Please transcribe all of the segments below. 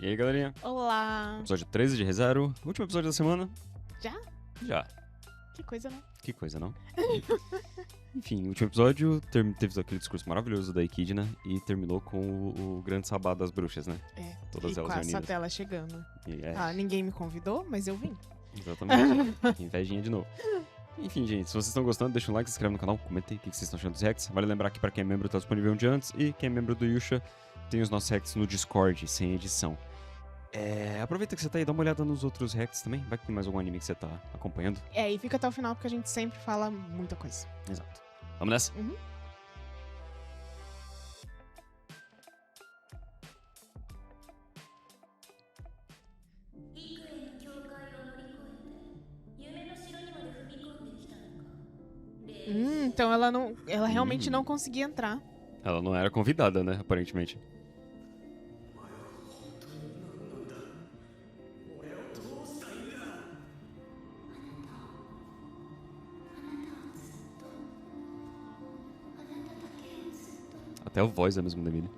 E aí, galerinha? Olá! Episódio 13 de ReZero, último episódio da semana. Já? Já. Que coisa, né? Que coisa, não? Enfim, o último episódio teve aquele discurso maravilhoso da Echidna e terminou com o grande sabá das bruxas, né? É. Todas e elas com reunidas. essa tela chegando. E Ninguém me convidou, mas eu vim. exatamente. Invejinha de novo. Enfim, gente, se vocês estão gostando, deixa um like, se inscreve no canal, comentem o que vocês estão achando dos hacks. Vale lembrar que pra quem é membro tá disponível um dia antes e quem é membro do Yusha tem os nossos hacks no Discord, sem edição. Aproveita que você tá aí, dá uma olhada nos outros hacks também. Vai que tem mais algum anime que você tá acompanhando. E fica até o final porque a gente sempre fala muita coisa. Exato. Vamos nessa? Uhum. Então ela realmente não conseguia entrar. Ela não era convidada, né? Aparentemente. Até a voz é a mesma da Mini.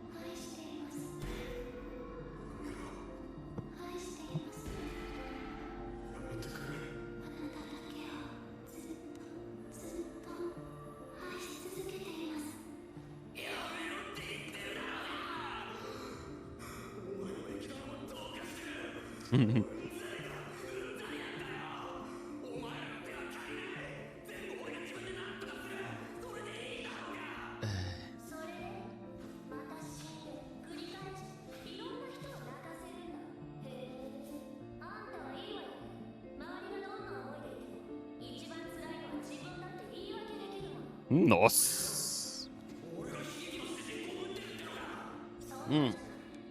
Nossa!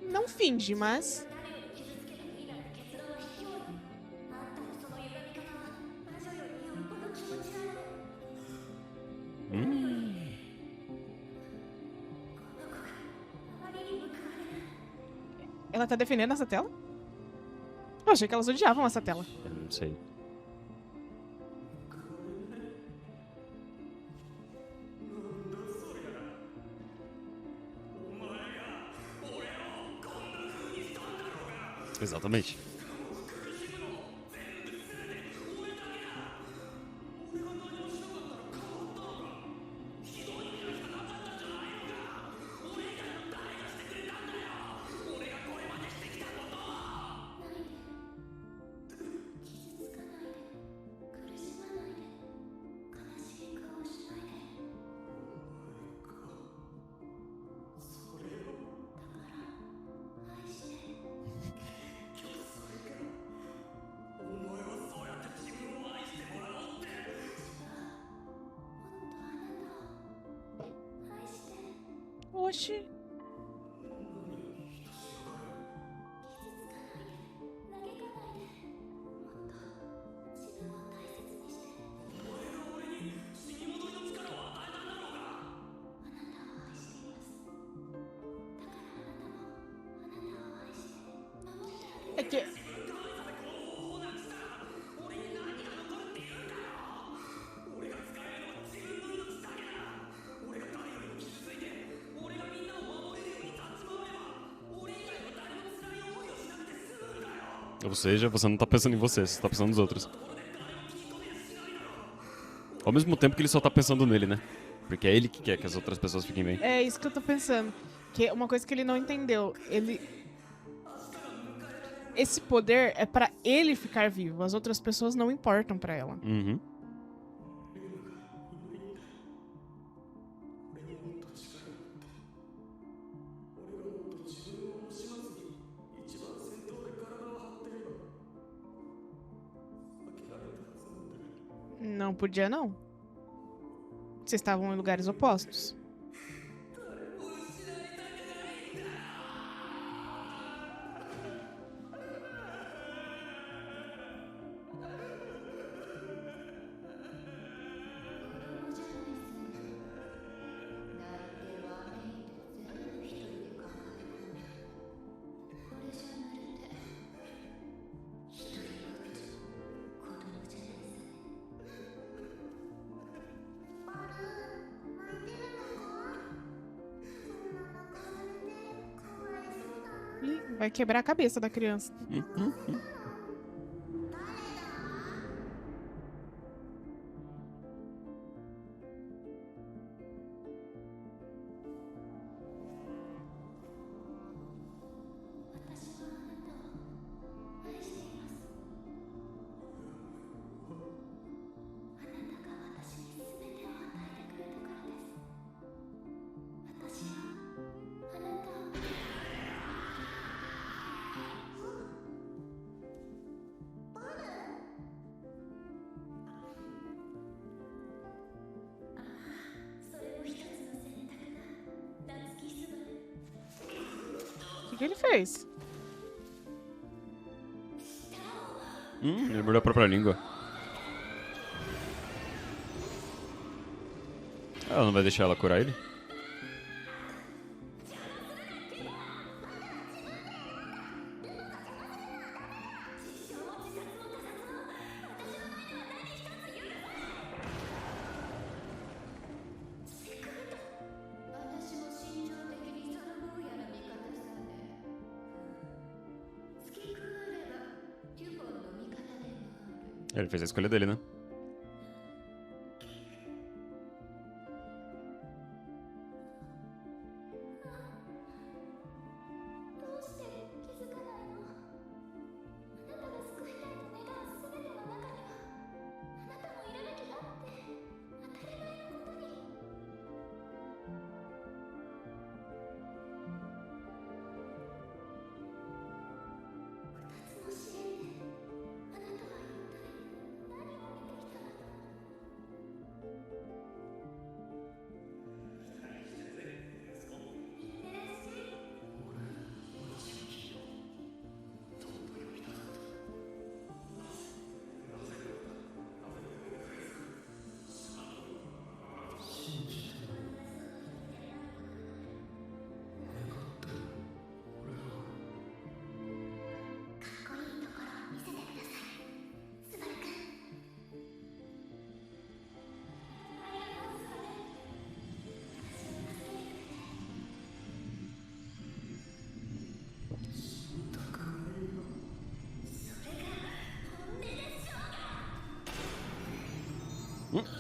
Não finge, mas. Ela tá defendendo essa tela? Eu achei que elas odiavam essa tela. Eu não sei. Exatamente. Oxi. É que. Ou seja, você não tá pensando em você tá pensando nos outros. Ao mesmo tempo que ele só tá pensando nele, né? Porque é ele que quer que as outras pessoas fiquem bem. É isso que eu tô pensando. Que é uma coisa que ele não entendeu. Esse poder é pra ele ficar vivo. As outras pessoas não importam pra ela. Uhum. Não podia, não. Vocês estavam em lugares opostos. Vai quebrar a cabeça da criança. O que ele fez? Ele mordeu a própria língua. Ela não vai deixar ela curar ele? Ele fez a escolha dele, né?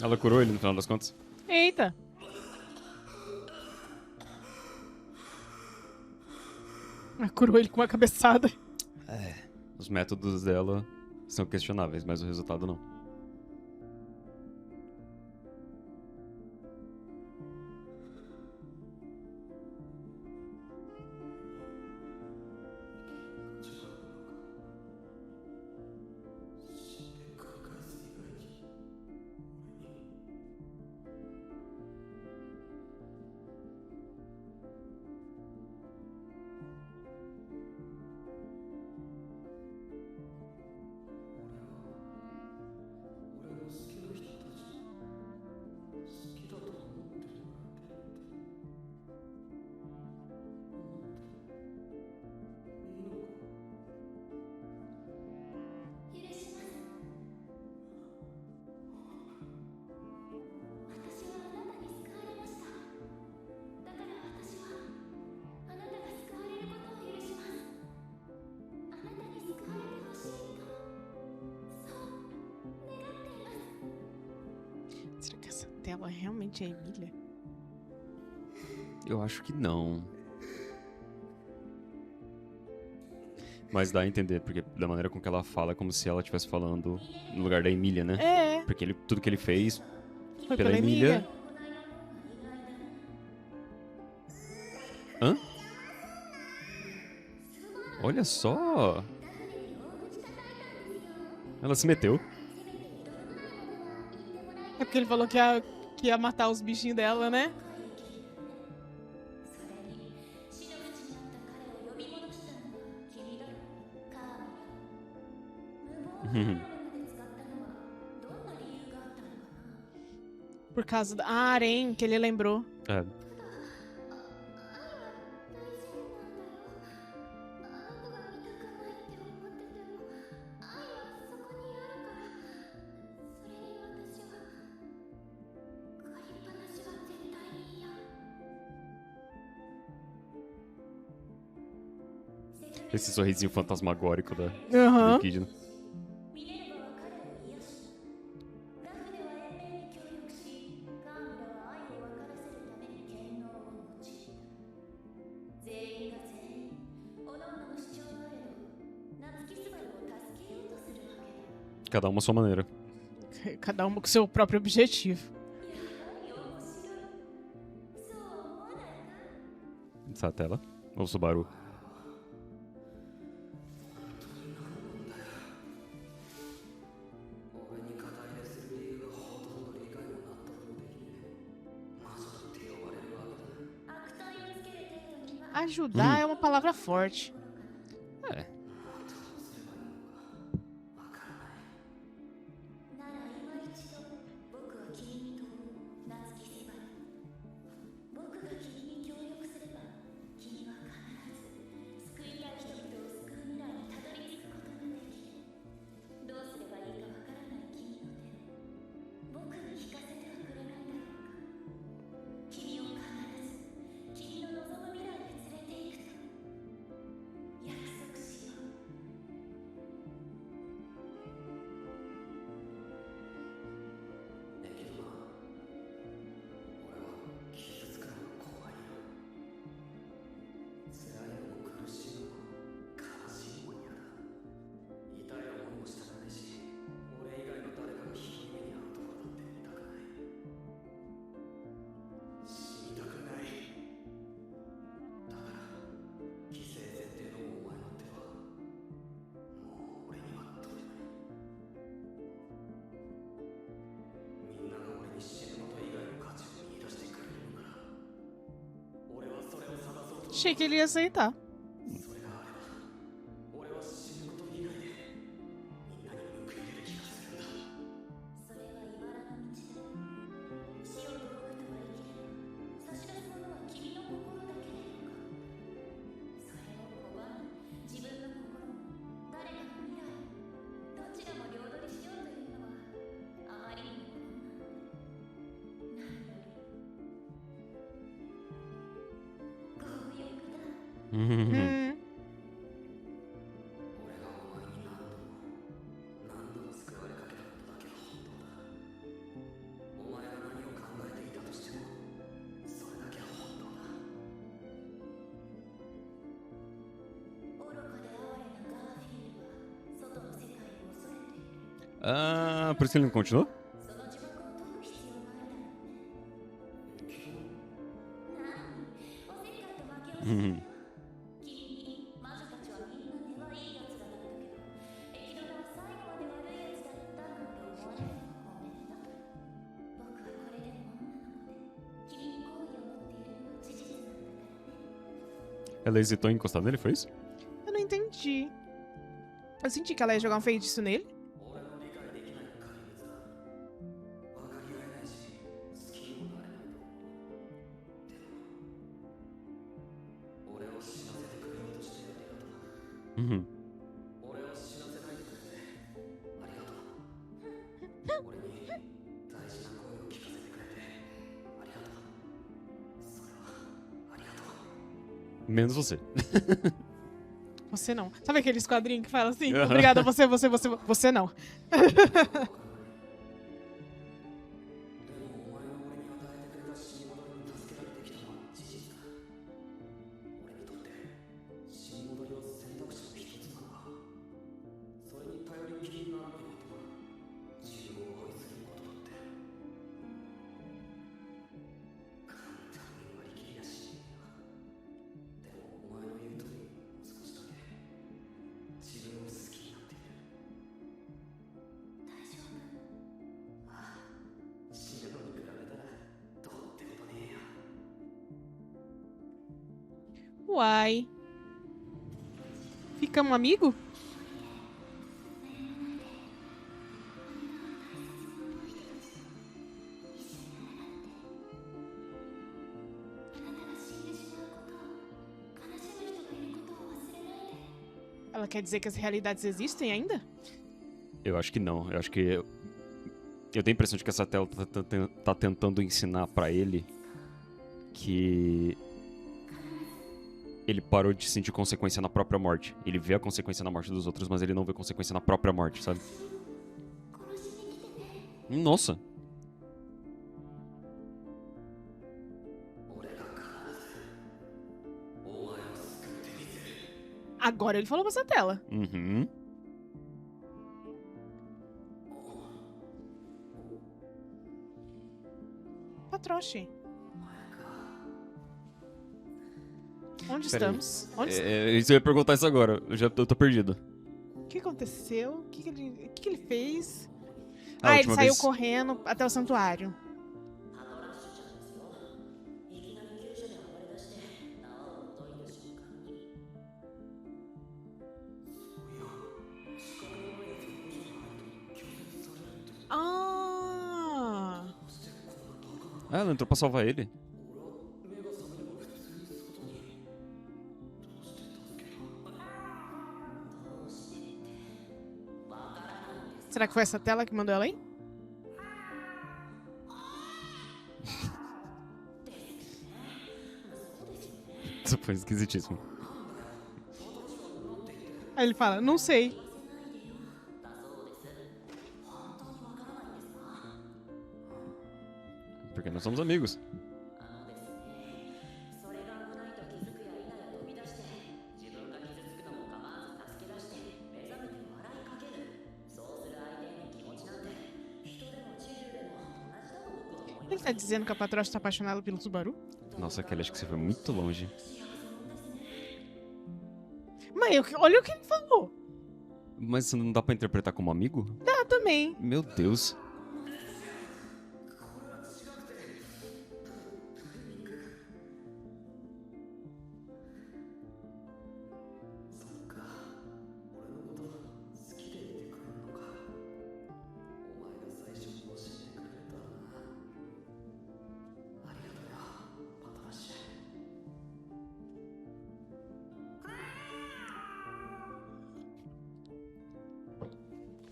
Ela curou ele no final das contas. Eita. Ela curou ele com uma cabeçada. Os métodos dela são questionáveis, mas o resultado não. Será que essa tela realmente é a Emília? Eu acho que não. Mas dá a entender, porque da maneira com que ela fala, é como se ela estivesse falando no lugar da Emília, né? É, Porque tudo que ele fez foi pela pela Emília. Emília. Hã? Olha só! Ela se meteu. É porque ele falou que ia matar os bichinhos dela, né? Por causa da harém que ele lembrou. É. Esse sorrisinho fantasmagórico do Aham. Epídino. Cada uma à sua maneira. Cada uma com seu próprio objetivo. Satela. Ou Subaru. Ajudar é uma palavra forte. É. Achei que ele ia aceitar. Hum. Ah, por isso ele não continuou? Uhum. Ela hesitou em encostar nele, foi isso? Eu não entendi. Eu senti que ela ia jogar um feitiço nele. Uhum. Menos você. Você não. Sabe aqueles quadrinhos que fala assim? Aham. Obrigada, você não. Uai. Ficamos amigo? Ela quer dizer que as realidades existem ainda? Eu acho que não. Eu acho que. Eu tenho a impressão de que essa tela tá tentando ensinar pra ele que. ele parou de sentir consequência na própria morte. Ele vê a consequência na morte dos outros, mas ele não vê consequência na própria morte, sabe? Nossa. Agora ele falou pra essa tela. Uhum. Patroche. Onde Pera aí. estamos? Onde Isso eu ia perguntar isso agora. Eu tô perdido. O que aconteceu? O que ele fez? A Ele última saiu vez- correndo até o santuário. Ah! Ah, ela entrou pra salvar ele? Será que foi essa tela que mandou ela aí? Isso foi esquisitíssimo. Aí ele fala, não sei. Porque nós somos amigos. Ele tá dizendo que a patroa tá apaixonada pelo Subaru? Nossa, Kelly, acho que você foi muito longe. Mas olha o que ele falou. Mas isso não dá pra interpretar como amigo? Tá, também. Meu Deus.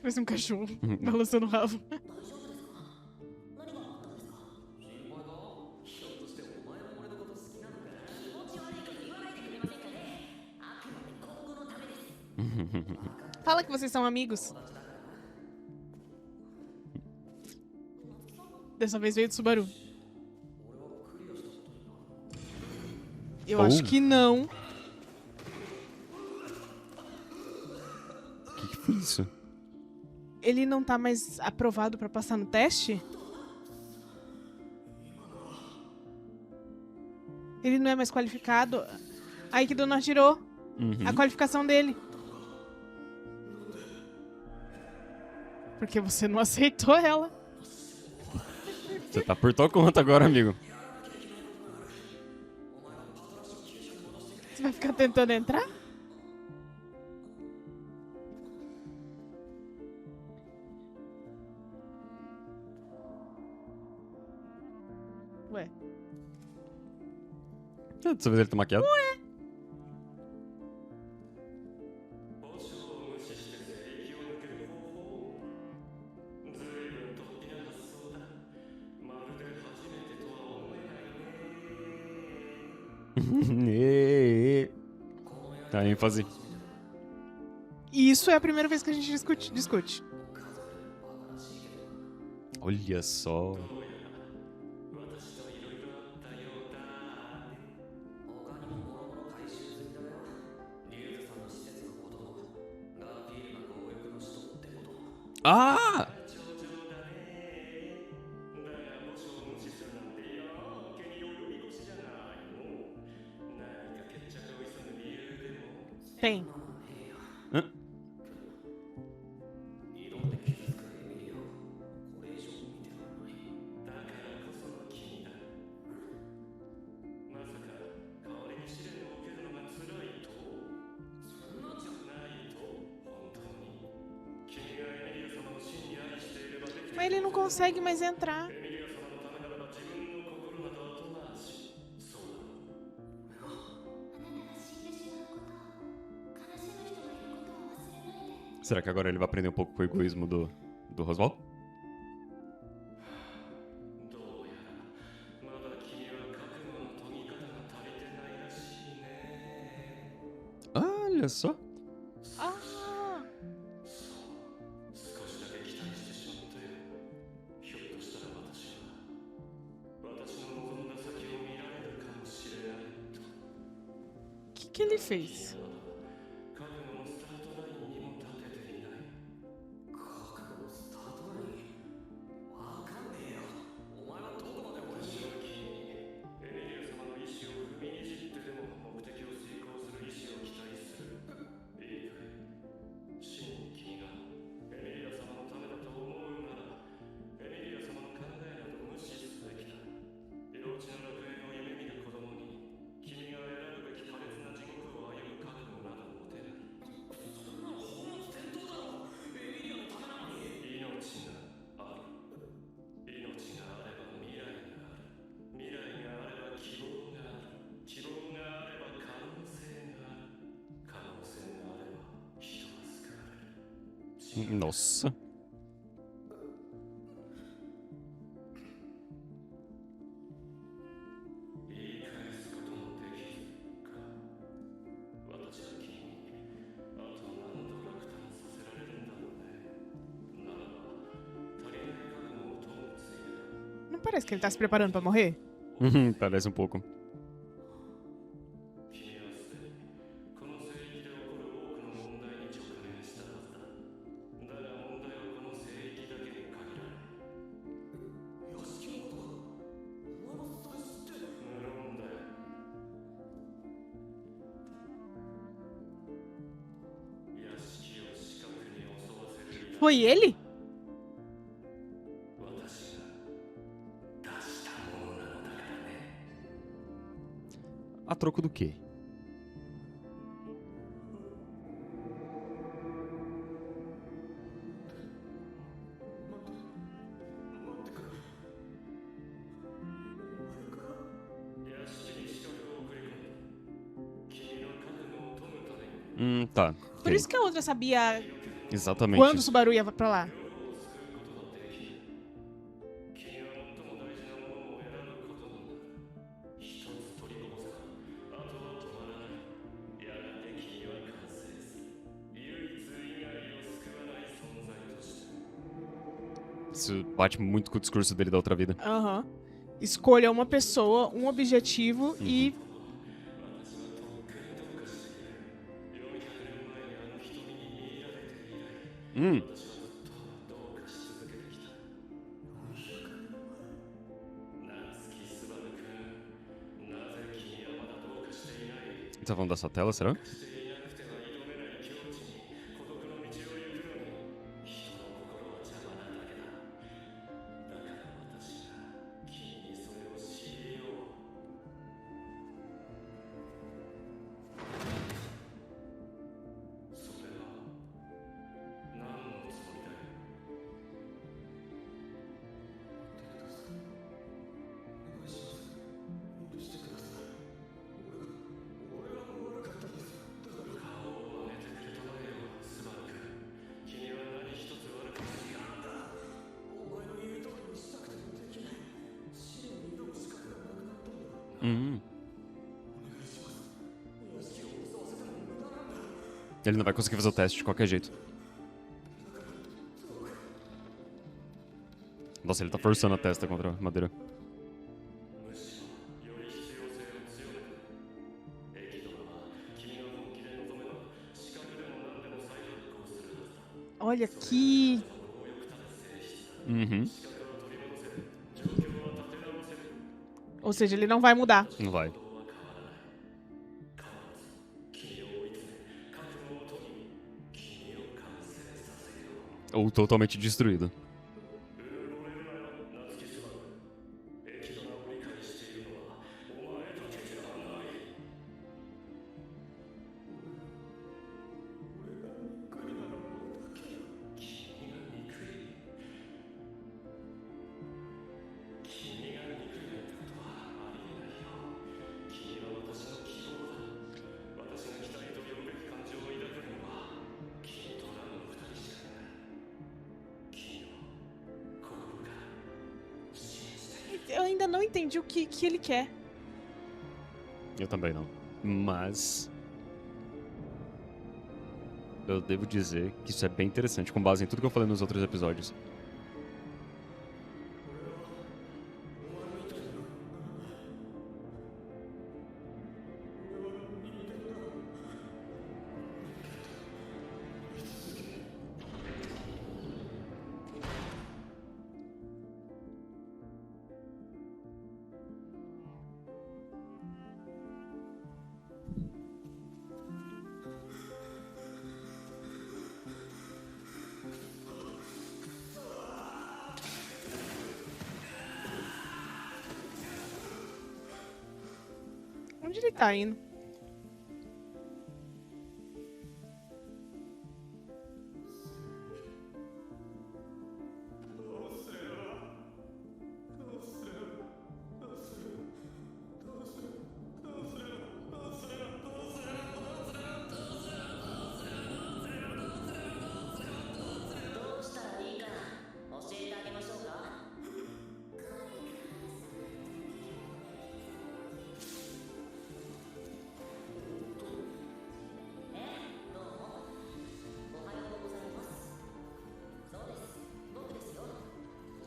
Parece um cachorro balançando o rabo. Fala que vocês são amigos. Dessa vez veio do Subaru. Eu acho que não. O que foi isso? Ele não tá mais aprovado pra passar no teste? Ele não é mais qualificado? Aí que Dona tirou a qualificação dele. Porque você não aceitou ela. Você tá por tua conta agora, amigo. Você vai ficar tentando entrar? Ué. Dessa vez ele tá maquiado? Tá, ênfase. Isso é a primeira vez que a gente discute. Olha só. Ah! Tem. Hã? Mas ele não consegue mais entrar. Será que agora ele vai aprender um pouco com o egoísmo do Roswell? Olha só. Ah, o que ele fez? Nossa. Não parece que ele tá se preparando pra morrer? Parece um pouco. Foi ele? A troco do quê? Tá. Por Ok. isso que a outra sabia Exatamente. quando o Subaru ia pra lá. Isso bate muito com o discurso dele da outra vida. Aham. Escolha uma pessoa, um objetivo e. Tá falando dessa tela, será? Ele não vai conseguir fazer o teste de qualquer jeito. Nossa, ele tá forçando a testa contra a madeira. Olha que. Ou seja, ele não vai mudar. Não vai. Ou totalmente destruído. Eu ainda não entendi o que ele quer. Eu também não. Mas... eu devo dizer que isso é bem interessante, com base em tudo que eu falei nos outros episódios. Onde ele tá indo?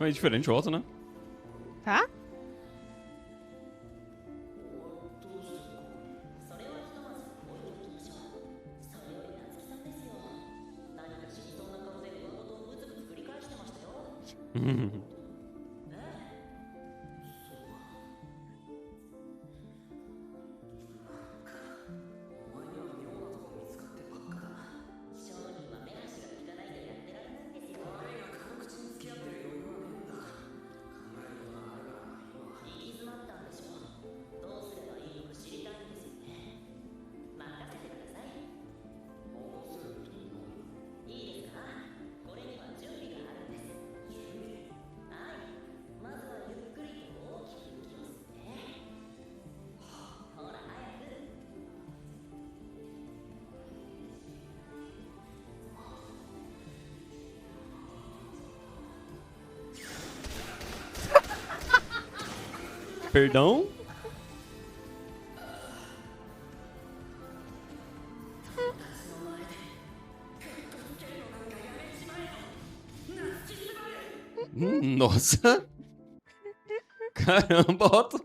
É diferente o Otto, né? Tá? Perdão? Nossa! Caramba, Otto!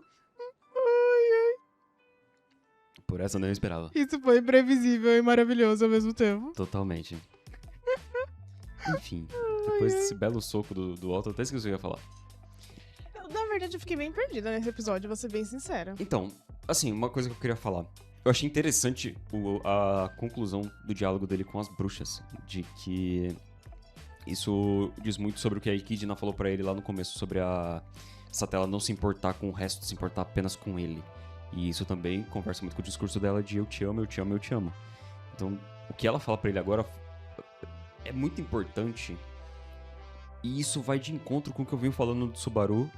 Por essa eu não esperava. Isso foi imprevisível e maravilhoso ao mesmo tempo. Totalmente. Enfim, depois desse belo soco do Otto, eu até esqueci o que eu ia falar. Na verdade, eu fiquei bem perdida nesse episódio, vou ser bem sincera. Então, assim, uma coisa que eu queria falar. Eu achei interessante a conclusão do diálogo dele com as bruxas. De que isso diz muito sobre o que a Echidna falou pra ele lá no começo, sobre essa tela não se importar com o resto, se importar apenas com ele. E isso também conversa muito com o discurso dela de eu te amo, eu te amo, eu te amo. Então, o que ela fala pra ele agora é muito importante. E isso vai de encontro com o que eu venho falando do Subaru,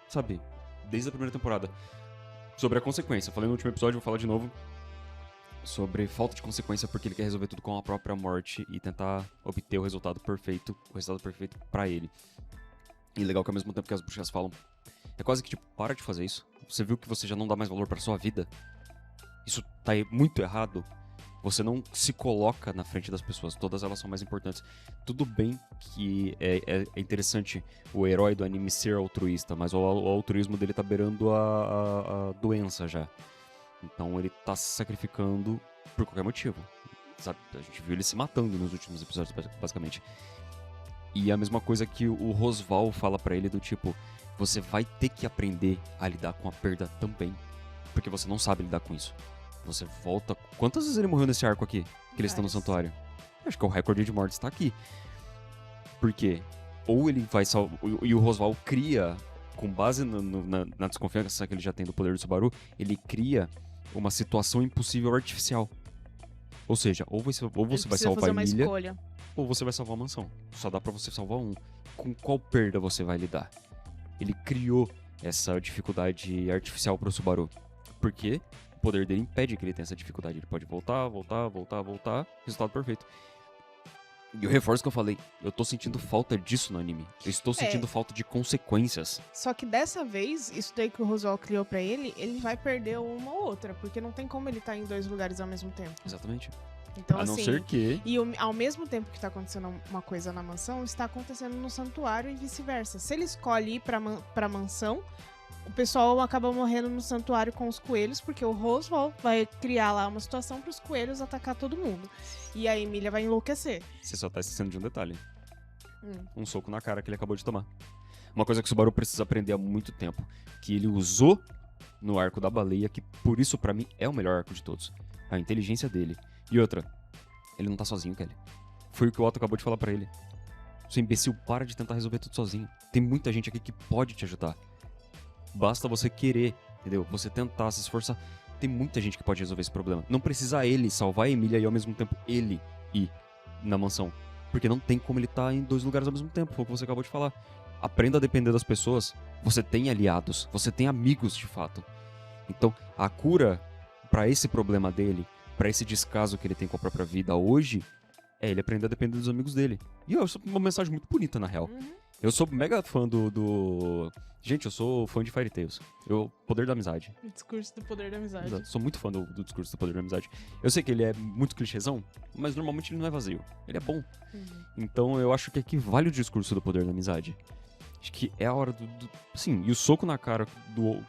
sabe, desde a primeira temporada. Sobre a consequência. Falei no último episódio, vou falar de novo. Sobre falta de consequência porque ele quer resolver tudo com a própria morte e tentar obter o resultado perfeito pra ele. E legal que ao mesmo tempo que as bruxas falam, é quase que tipo, para de fazer isso. Você viu que você já não dá mais valor pra sua vida? Isso tá muito errado. Você não se coloca na frente das pessoas, todas elas são mais importantes. Tudo bem que é interessante o herói do anime ser altruísta, mas o altruísmo dele tá beirando a doença já. Então ele tá se sacrificando por qualquer motivo. Sabe? A gente viu ele se matando nos últimos episódios, basicamente. E a mesma coisa que o Rosval fala pra ele do tipo, você vai ter que aprender a lidar com a perda também, porque você não sabe lidar com isso. Você volta... Quantas vezes ele morreu nesse arco aqui? Que eles estão no santuário? Acho que o recorde de mortes tá aqui. Por quê? Ou ele vai salvar... E o Rosval cria, com base na desconfiança que ele já tem do poder do Subaru, ele cria uma situação impossível artificial. Ou seja, ou você vai salvar a ilha, escolha. ou você vai salvar a mansão. Só dá pra você salvar um. Com qual perda você vai lidar? Ele criou essa dificuldade artificial pro Subaru. Por quê? O poder dele impede que ele tenha essa dificuldade. Ele pode voltar. Resultado perfeito. E o reforço que eu falei, eu tô sentindo falta disso no anime. Eu estou sentindo falta de consequências. Só que dessa vez, isso daí que o Roswell criou pra ele vai perder uma ou outra. Porque não tem como ele estar em dois lugares ao mesmo tempo. Exatamente. Então, A não assim, ser que... e ao mesmo tempo que tá acontecendo uma coisa na mansão, está acontecendo no santuário e vice-versa. Se ele escolhe ir pra mansão, o pessoal acaba morrendo no santuário com os coelhos, porque o Roswell vai criar lá uma situação pros coelhos atacar todo mundo. E a Emília vai enlouquecer. Você só tá esquecendo de um detalhe. Hum. Um soco na cara que ele acabou de tomar. Uma coisa que o Subaru precisa aprender há muito tempo. Que ele usou no arco da baleia, que por isso pra mim é o melhor arco de todos. A inteligência dele. E outra, ele não tá sozinho, Kelly. Foi o que o Otto acabou de falar pra ele. Seu imbecil, para de tentar resolver tudo sozinho. Tem muita gente aqui que pode te ajudar. Basta você querer, entendeu? Você tentar, se esforçar. Tem muita gente que pode resolver esse problema. Não precisa ele salvar a Emília e ao mesmo tempo ele ir na mansão. Porque não tem como ele estar em 2 lugares ao mesmo tempo, foi o que você acabou de falar. Aprenda a depender das pessoas. Você tem aliados, você tem amigos de fato. Então, a cura pra esse problema dele, pra esse descaso que ele tem com a própria vida hoje, é ele aprender a depender dos amigos dele. E eu sou uma mensagem muito bonita, na real. Eu sou mega fã do... Gente, eu sou fã de Fairy Tails. Poder da amizade. O discurso do poder da amizade. Exato. Sou muito fã do discurso do poder da amizade. Eu sei que ele é muito clichêzão, mas normalmente ele não é vazio. Ele é bom. Então eu acho que equivale o discurso do poder da amizade. Acho que é a hora Sim, e o soco na cara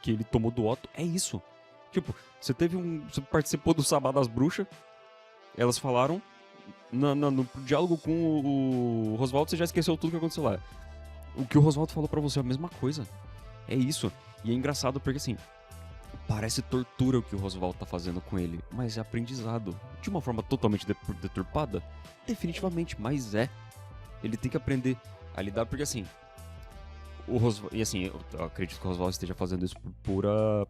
que ele tomou do Otto é isso. Tipo, você participou do Sabá das Bruxas, elas falaram, no diálogo com o Roswaldo, você já esqueceu tudo que aconteceu lá. O que o Roswaldo falou pra você é a mesma coisa. É isso. E é engraçado porque, assim, parece tortura o que o Roswaldo tá fazendo com ele, mas é aprendizado. De uma forma totalmente deturpada? Definitivamente, mas é. Ele tem que aprender a lidar, porque, assim, e assim, eu acredito que o Roswaldo esteja fazendo isso por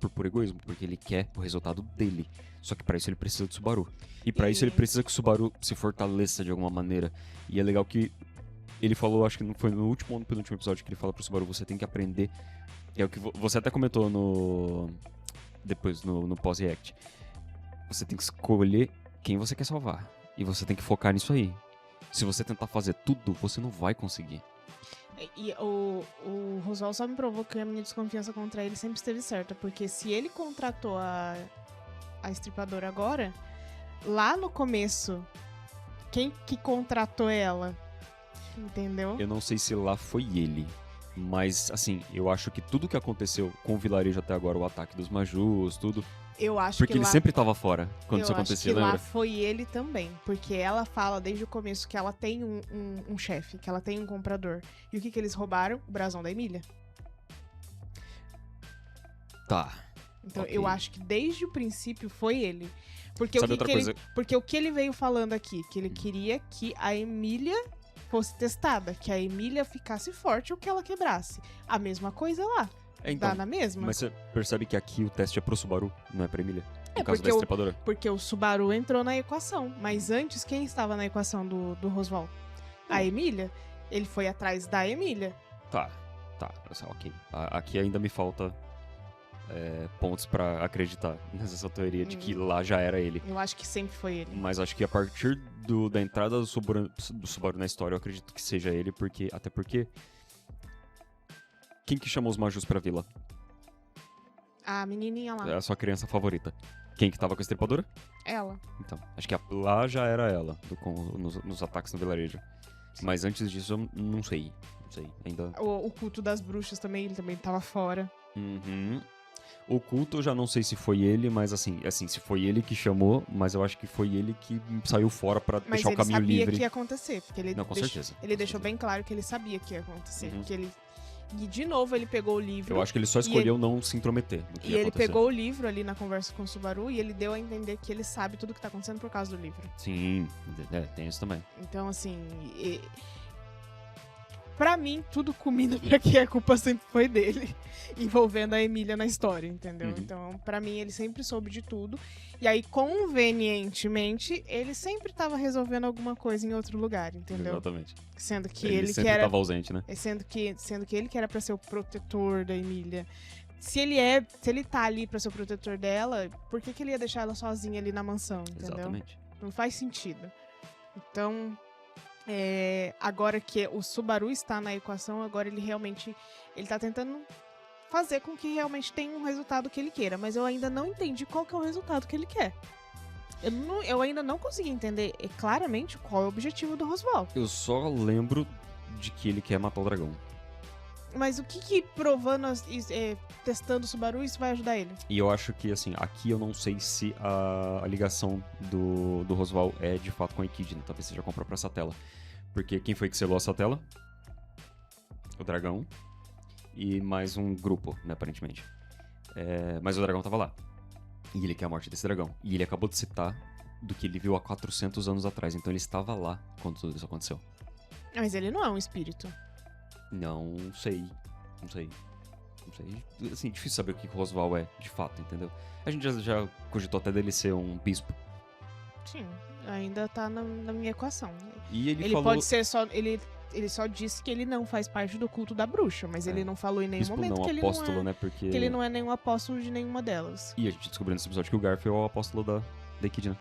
puro egoísmo, porque ele quer o resultado dele. Só que pra isso ele precisa do Subaru. E pra isso ele precisa que o Subaru se fortaleça de alguma maneira. E é legal que ele falou, acho que foi no último ou no penúltimo episódio, que ele fala pro Subaru, você tem que aprender. É o que você até comentou depois no pós-react. Você tem que escolher quem você quer salvar. E você tem que focar nisso aí. Se você tentar fazer tudo, você não vai conseguir. E o Roswell só me provou que a minha desconfiança contra ele sempre esteve certa. Porque se ele contratou a estripadora agora, lá no começo, quem que contratou ela? Entendeu? Eu não sei se lá foi ele. Mas, assim, eu acho que tudo que aconteceu com o vilarejo até agora, o ataque dos Majus, tudo... Eu acho Porque que ele lá... sempre tava fora quando isso acontecia, eu acho que lembra? lá foi ele também. Porque ela fala desde o começo que ela tem um chefe, que ela tem um comprador. E o que eles roubaram? O brasão da Emília. Tá. Então, Ok. eu acho que desde o princípio foi ele. Porque, Sabe outra coisa? porque o que ele veio falando aqui? Que ele queria que a Emília fosse testada. Que a Emília ficasse forte ou que ela quebrasse. A mesma coisa lá. Então, Dá na mesma. mas você percebe que aqui o teste é pro Subaru, não é pra Emília? É, No caso da porque estripadora. Porque o Subaru entrou na equação. Mas antes, quem estava na equação do Roswell? A Emília. Ele foi atrás da Emília. Tá, ok. Aqui ainda me falta pontos pra acreditar nessa teoria de que lá já era ele. Eu acho que sempre foi ele. Mas acho que a partir da entrada do Subaru na história, eu acredito que seja ele, até porque... Quem que chamou os Majus pra vila? A menininha lá. É a sua criança favorita. Quem que tava com a estripadora? Ela. Então, acho que lá já era ela, nos ataques no vilarejo. Mas antes disso, eu não sei. Não sei, ainda... O culto das bruxas também, ele também tava fora. Uhum. O culto, eu já não sei se foi ele, mas assim, se foi ele que chamou, mas eu acho que foi ele que saiu fora pra Mas deixar o ele caminho sabia livre. que ia acontecer. Porque ele Não, com certeza. Ele Com deixou certeza. bem claro que ele sabia que ia acontecer. Uhum. Que ele... E de novo ele pegou o livro. Eu acho que ele só escolheu não se intrometer no que E ia ele acontecer. pegou o livro ali na conversa com o Subaru e ele deu a entender que ele sabe tudo que tá acontecendo por causa do livro. Sim, tem isso também. Então, assim... Pra mim, tudo culmina pra que a culpa sempre foi dele, envolvendo a Emília na história, entendeu? Uhum. Então, pra mim, ele sempre soube de tudo. E aí, convenientemente, ele sempre tava resolvendo alguma coisa em outro lugar, entendeu? Exatamente. Sendo que Ele ele que sempre era... tava ausente, né? Sendo que ele que era pra ser o protetor da Emília. Se ele tá ali pra ser o protetor dela, por que ele ia deixar ela sozinha ali na mansão, entendeu? Exatamente. Não faz sentido. Então, agora que o Subaru está na equação, agora ele tá tentando fazer com que realmente tenha um resultado que ele queira. Mas eu ainda não entendi qual que é o resultado que ele quer. Eu ainda não consegui entender claramente qual é o objetivo do Rosval. Eu só lembro de que ele quer matar o dragão. Mas o que provando, testando o Subaru, isso vai ajudar ele? E eu acho que, assim, aqui eu não sei se a ligação do Rosval é de fato com a Echidna. Talvez seja com a própria Satella. Porque quem foi que selou a Satella? O dragão. E mais um grupo, né, aparentemente. Mas o dragão tava lá. E ele quer a morte desse dragão. E ele acabou de citar do que ele viu há 400 anos atrás. Então ele estava lá quando tudo isso aconteceu. Mas ele não é um espírito. Não sei. Não sei. Assim, difícil saber o que o Rosval é, de fato, entendeu? A gente já cogitou até dele ser um bispo. Sim, ainda tá na minha equação. E ele Ele falou... pode ser só... Ele só disse que ele não faz parte do culto da bruxa, mas ele não falou em nenhum bispo momento não, que ele apóstolo, não é... né? Porque... Que ele não é nenhum apóstolo de nenhuma delas. E a gente descobriu nesse episódio que o Garf é o apóstolo da Echidna.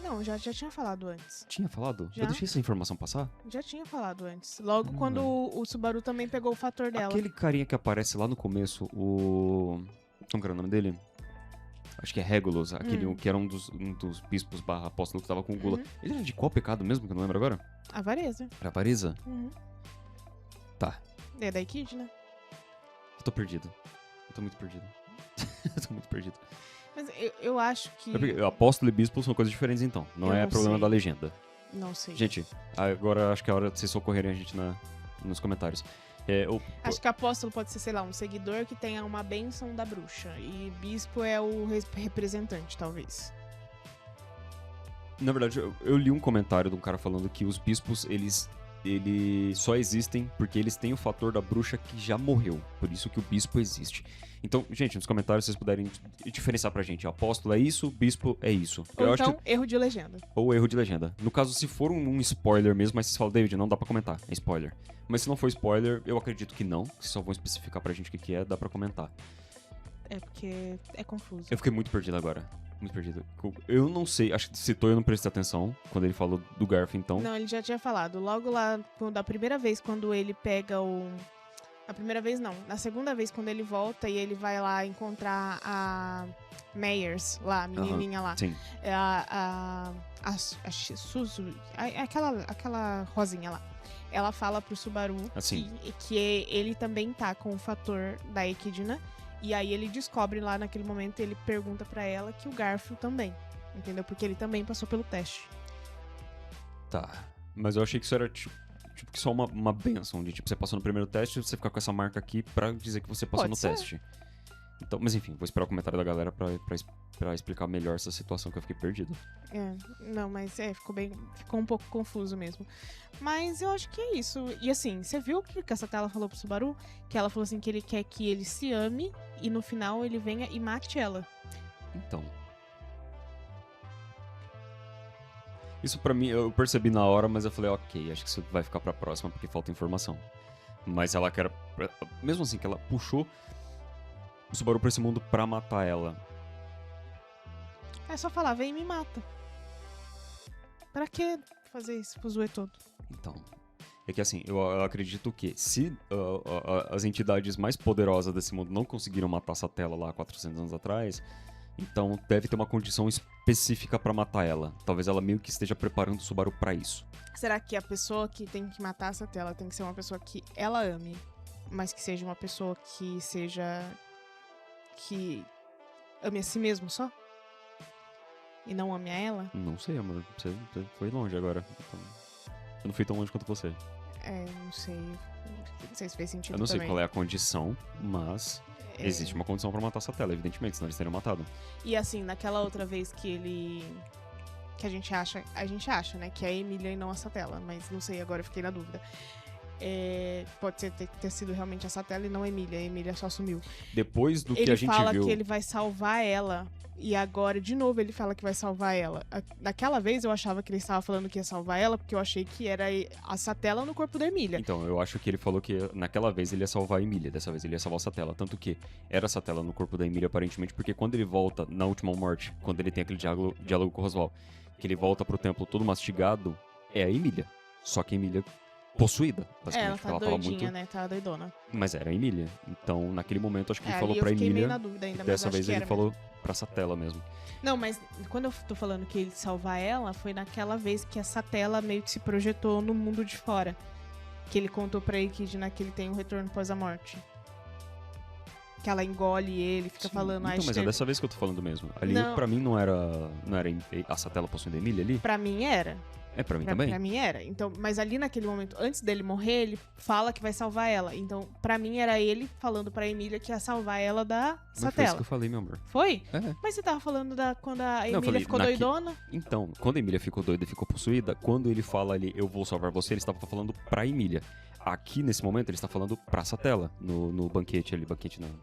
Não, já tinha falado antes. Tinha falado? Já. Eu deixei essa informação passar? Já tinha falado antes. Logo quando o Subaru também pegou o fator dela. Aquele carinha que aparece lá no começo, o... Como que era o nome dele? Acho que é Regulus, aquele que era um dos bispos barra apóstolo que tava com o Gula. Ele era de qual pecado mesmo, que eu não lembro agora? Avareza. Era avareza? Tá. É da Echidna. Eu tô perdido. Eu tô muito perdido. Eu tô muito perdido. Mas eu acho que... Apóstolo e bispo são coisas diferentes, então. Não Eu é não problema sei. da legenda. Não sei. Gente, agora acho que é a hora de vocês socorrerem a gente nos comentários. Acho que apóstolo pode ser, sei lá, um seguidor que tenha uma bênção da bruxa. E bispo é o representante, talvez. Na verdade, eu li um comentário de um cara falando que os bispos, eles só existem porque eles têm o fator da bruxa que já morreu. Por isso que o bispo existe. Então, gente, nos comentários vocês puderem diferenciar pra gente. Apóstolo é isso, bispo é isso. Ou então, erro de legenda. Ou erro de legenda. No caso, se for um spoiler mesmo, mas vocês falam, David, não dá pra comentar, é spoiler. Mas se não for spoiler, eu acredito que não. Se só vão especificar pra gente o que é, dá pra comentar. É porque é confuso. Eu fiquei muito perdido agora. Muito perdido. Eu não sei, acho que citou e eu não prestei atenção quando ele falou do Garf, então. Não, ele já tinha falado. Logo lá, da primeira vez, quando ele pega o... Na primeira vez, não. Na segunda vez, quando ele volta e ele vai lá encontrar a Meyers, lá, a menininha lá. Sim. A Suzu, aquela rosinha lá. Ela fala pro Subaru que ele também tá com o fator da Echidna. E aí ele descobre lá naquele momento, ele pergunta pra ela que o Garfield também. Entendeu? Porque ele também passou pelo teste. Tá. Mas eu achei que isso era tipo que só uma benção. De tipo, você passou no primeiro teste, você ficar com essa marca aqui pra dizer que você passou no teste. Então, mas enfim, vou esperar o comentário da galera pra explicar melhor essa situação que eu fiquei perdido. Não, mas ficou um pouco confuso mesmo. Mas eu acho que é isso. E assim, você viu o que essa tela falou pro Subaru? Que ela falou assim que ele quer que ele se ame e no final ele venha e mate ela. Então. Isso pra mim, eu percebi na hora, mas eu falei, ok, acho que isso vai ficar pra próxima porque falta informação. Mas ela quer... Mesmo assim, que ela puxou o Subaru pra esse mundo pra matar ela. É só falar, vem e me mata. Pra que fazer isso pro zoe todo? Então, é que assim, eu acredito que se as entidades mais poderosas desse mundo não conseguiram matar essa tela lá há 400 anos atrás, então deve ter uma condição específica pra matar ela. Talvez ela meio que esteja preparando o Subaru pra isso. Será que a pessoa que tem que matar essa tela tem que ser uma pessoa que ela ame, mas que seja uma pessoa que ame a si mesmo só? E não ame a ela? Não sei, amor. Você foi longe agora. Então, eu não fui tão longe quanto você. Não sei. Não sei se fez sentido. Eu não sei também. qual é a condição, mas existe uma condição pra matar essa tela, evidentemente, senão eles teriam matado. E assim, naquela outra vez que ele... Que a gente acha, né? Que é a Emília e não a Satella. Mas não sei, agora eu fiquei na dúvida. Pode ter sido realmente a Satella e não a Emília. A Emília só sumiu. Depois do que a gente viu... Ele fala que ele vai salvar ela. E agora, de novo, ele fala que vai salvar ela. Daquela vez eu achava que ele estava falando que ia salvar ela, porque eu achei que era a Satella no corpo da Emília. Então, eu acho que ele falou que naquela vez ele ia salvar a Emília, dessa vez ele ia salvar a Satella. Tanto que era a Satella no corpo da Emília, aparentemente, porque quando ele volta na última morte, quando ele tem aquele diálogo com o Rosval, que ele volta pro templo todo mastigado, é a Emília. Só que a Emília possuída, basicamente. Ela tá doidinha, muito... né? Tá doidona. Mas era a Emília. Então, naquele momento, acho que ele falou eu pra fiquei Emília. meio na dúvida ainda, Dessa mas vez acho ele que falou pra Satella mesmo. Não, mas quando eu tô falando que ele salvar ela, foi naquela vez que a Satella meio que se projetou no mundo de fora. Que ele contou pra Eikidna que ele tem um retorno após a morte. Que ela engole ele, fica falando... Então, mas é dessa vez que eu tô falando mesmo. Ali, pra mim, não era a Satella possuindo a Emília ali? Pra mim era. É, pra mim também. Pra mim era. Então, mas ali naquele momento, antes dele morrer, ele fala que vai salvar ela. Então, pra mim, era ele falando pra Emília que ia salvar ela da Mas foi isso Satella. que eu falei, meu amor. Foi? É. Mas você tava falando quando a Emília falei, ficou doidona? Então, quando a Emília ficou doida e ficou possuída, quando ele fala ali, eu vou salvar você, ele estava falando pra Emília. Aqui, nesse momento, ele está falando pra Satella, no banquete ali,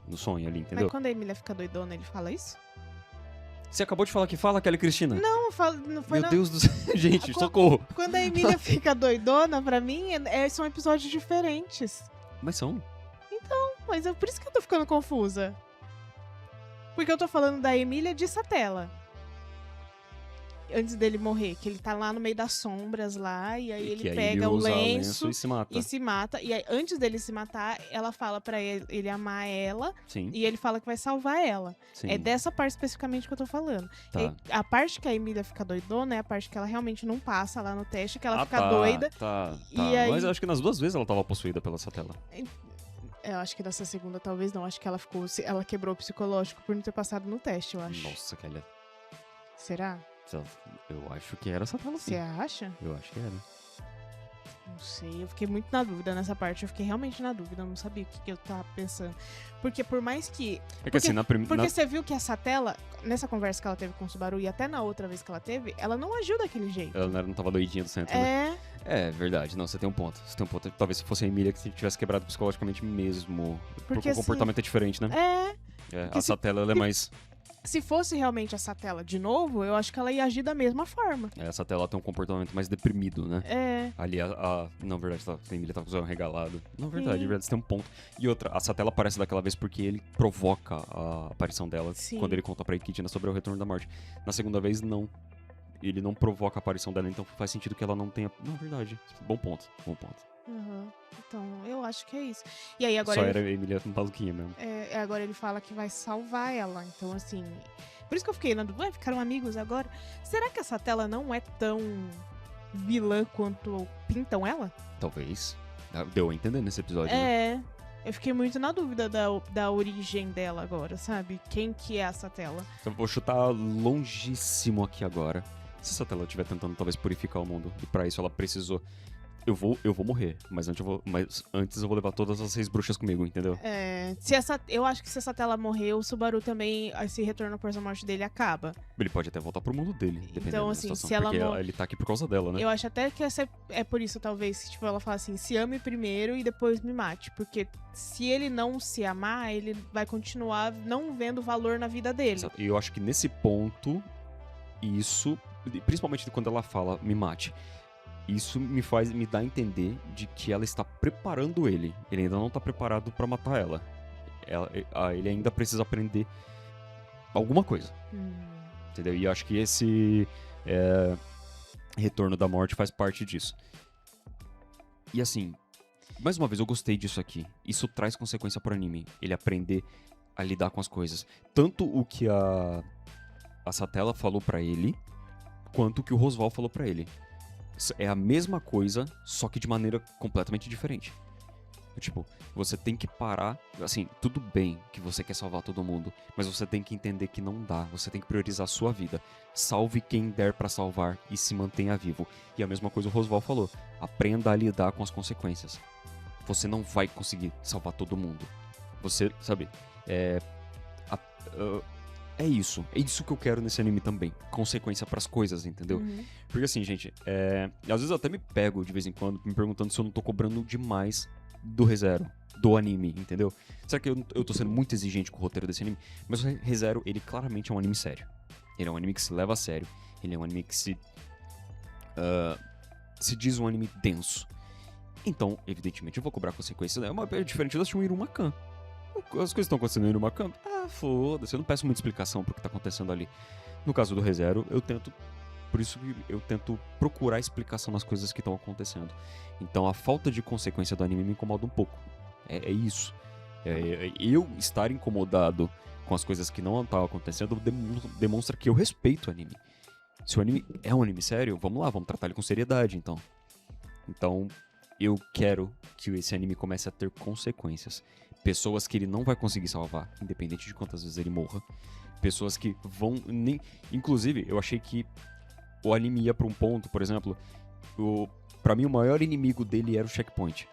no sonho ali, entendeu? Mas quando a Emília fica doidona, ele fala isso? Você acabou de falar que fala, Kelly Cristina? Não foi Meu Deus do céu, gente, socorro. Quando a Emília fica doidona, pra mim, são episódios diferentes. Mas são. Mas é por isso que eu tô ficando confusa. Porque eu tô falando da Emília de Satella. Antes dele morrer, que ele tá lá no meio das sombras lá, e aí ele pega o usa lenço e se mata. e se mata. E aí, antes dele se matar, ela fala pra ele amar ela, Sim, e ele fala que vai salvar ela. sim. É dessa parte especificamente que eu tô falando. Tá. E a parte que a Emília fica doidona é a parte que ela realmente não passa lá no teste, que ela fica tá, doida. Tá. E aí- Mas eu acho que nas duas vezes ela tava possuída pela Satella. Eu acho que dessa segunda talvez não. Acho que ela quebrou o psicológico por não ter passado no teste, eu acho. Nossa, Kelly. Será? Eu acho que era Satella, sim. Você acha? Eu acho que era. Não sei, eu fiquei muito na dúvida nessa parte. Eu fiquei realmente na dúvida, eu não sabia o que eu tava pensando. Porque por mais que... É que assim, Porque você viu que a Satella, nessa conversa que ela teve com o Subaru e até na outra vez que ela teve, ela não agiu daquele jeito. ela não tava doidinha do centro, né? É, É verdade, não, você tem um ponto. Você tem um ponto. Talvez se fosse a Emília que tivesse quebrado psicologicamente mesmo. Porque o assim, comportamento é diferente, né? porque A Satella, ela é mais. se fosse realmente a Satella de novo, eu acho que ela ia agir da mesma forma. A Satella tem um comportamento mais deprimido, né? É, Ali, não, verdade, a Emília tava com o zóio regalado. Não, verdade, Sim. você tem um ponto. E outra, a Satella aparece daquela vez porque ele provoca a aparição dela Sim. quando ele conta pra Eikidna sobre o retorno da morte. Na segunda vez, não. Ele não provoca a aparição dela, então faz sentido que ela não tenha. Não, verdade. Bom ponto, bom ponto. uhum. Então, eu acho que é isso. E aí agora Só ele, era a Emília maluquinha mesmo. agora ele fala que vai salvar ela. Então, assim... Por isso que eu fiquei na dúvida. Ficaram amigos agora? Será que a Satella não é tão vilã quanto pintam ela? Talvez. Deu a entender nesse episódio, né? É. Eu fiquei muito na dúvida da origem dela agora, sabe? Quem que é a Satella? Então, eu vou chutar longíssimo aqui agora. Se a Satella estiver tentando talvez purificar o mundo, e pra isso ela precisou. Eu vou morrer, mas antes eu vou levar todas as 6 bruxas comigo, entendeu? Eu acho que se a Satella morrer, o Subaru também, esse retorno após a morte dele acaba. Ele pode até voltar pro mundo dele, dependendo Então, da assim, situação. se ela porque mor- ele tá aqui por causa dela, né? Eu acho até que é por isso, talvez, que tipo, ela fala assim, se ame primeiro e depois me mate. Porque se ele não se amar, ele vai continuar não vendo valor na vida dele. Exato. E eu acho que nesse ponto, isso, principalmente quando ela fala, me mate, isso me dá a entender de que ela está preparando ele. Ele ainda não tá preparado pra matar ela. Ele ainda precisa aprender alguma coisa. Entendeu? E eu acho que esse retorno da morte faz parte disso. E assim, mais uma vez, eu gostei disso aqui. Isso traz consequência pro anime. Ele aprender a lidar com as coisas. Tanto o que a Satella falou pra ele, quanto o que o Rosval falou pra ele. É a mesma coisa, só que de maneira completamente diferente. Tipo, você tem que parar. Assim, tudo bem que você quer salvar todo mundo, mas você tem que entender que não dá. Você tem que priorizar a sua vida. Salve quem der pra salvar e se mantenha vivo. E a mesma coisa o Rosval falou. Aprenda a lidar com as consequências. Você não vai conseguir salvar todo mundo. Você, sabe, é isso. É isso que eu quero nesse anime também. Consequência pras coisas, entendeu? Uhum. Porque assim, gente, às vezes eu até me pego de vez em quando me perguntando se eu não tô cobrando demais do ReZero, do anime, entendeu? Será que eu tô sendo muito exigente com o roteiro desse anime? Mas o ReZero, ele claramente é um anime sério. Ele é um anime que se leva a sério. Ele é um anime que se diz um anime denso. Então, evidentemente, eu vou cobrar consequências. É diferente de assistir um Irumakan. As coisas estão acontecendo no Irumakan. Foda-se, eu não peço muita explicação pro que tá acontecendo ali. No caso do ReZero, por isso que eu tento procurar explicação nas coisas que estão acontecendo. Então a falta de consequência do anime me incomoda um pouco. É isso. Eu estar incomodado com as coisas que não estavam acontecendo demonstra que eu respeito o anime. Se o anime é um anime sério, vamos lá, vamos tratar ele com seriedade, então. Então, eu quero que esse anime comece a ter consequências. Pessoas que ele não vai conseguir salvar, independente de quantas vezes ele morra. Pessoas que vão... Inclusive, eu achei que o anime ia pra um ponto, por exemplo... Pra mim, o maior inimigo dele era o checkpoint.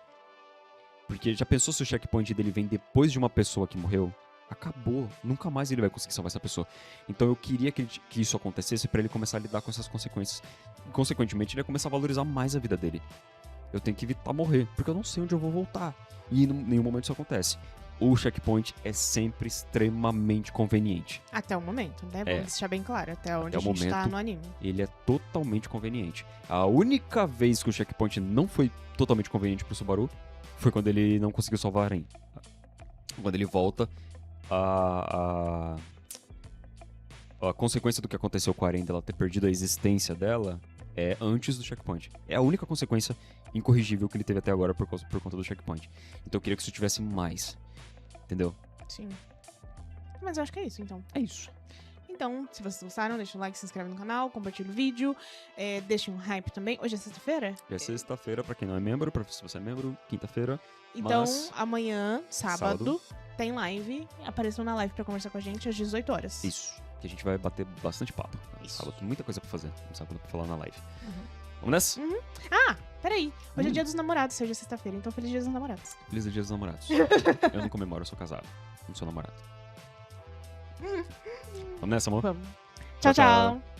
Porque já pensou se o checkpoint dele vem depois de uma pessoa que morreu? Acabou. Nunca mais ele vai conseguir salvar essa pessoa. Então eu queria que isso acontecesse pra ele começar a lidar com essas consequências. E, consequentemente, ele ia começar a valorizar mais a vida dele. Eu tenho que evitar morrer, porque eu não sei onde eu vou voltar. E em nenhum momento isso acontece. O checkpoint é sempre extremamente conveniente. Até o momento, né? Vamos deixar bem claro. Até onde Até a gente momento, tá no anime. Ele é totalmente conveniente. A única vez que o checkpoint não foi totalmente conveniente pro Subaru foi quando ele não conseguiu salvar a Aren. Quando ele volta, a consequência do que aconteceu com a Aren, dela ter perdido a existência dela, é antes do checkpoint. É a única consequência incorrigível que ele teve até agora por conta do checkpoint. Então eu queria que isso tivesse mais. Entendeu? Sim. Mas eu acho que é isso, então. É isso. Então, se vocês gostaram, deixa um like, se inscreve no canal, compartilha o vídeo, deixa um hype também. Hoje é sexta-feira? É sexta-feira, pra quem não é membro, se você é membro, quinta-feira. Então, mas... amanhã, sábado, tem live. Apareçam na live pra conversar com a gente às 18 horas. Isso. Que a gente vai bater bastante papo. Isso. Sábado tem muita coisa pra fazer. No sábado pra falar na live. Vamos nessa? Ah, peraí. Hoje é dia dos namorados, seja sexta-feira, então feliz dia dos namorados. Feliz dia dos namorados. Eu não comemoro, eu sou casado. Não sou namorado. Vamos nessa, amor? Vamos. Tchau, Tchau, tchau. tchau.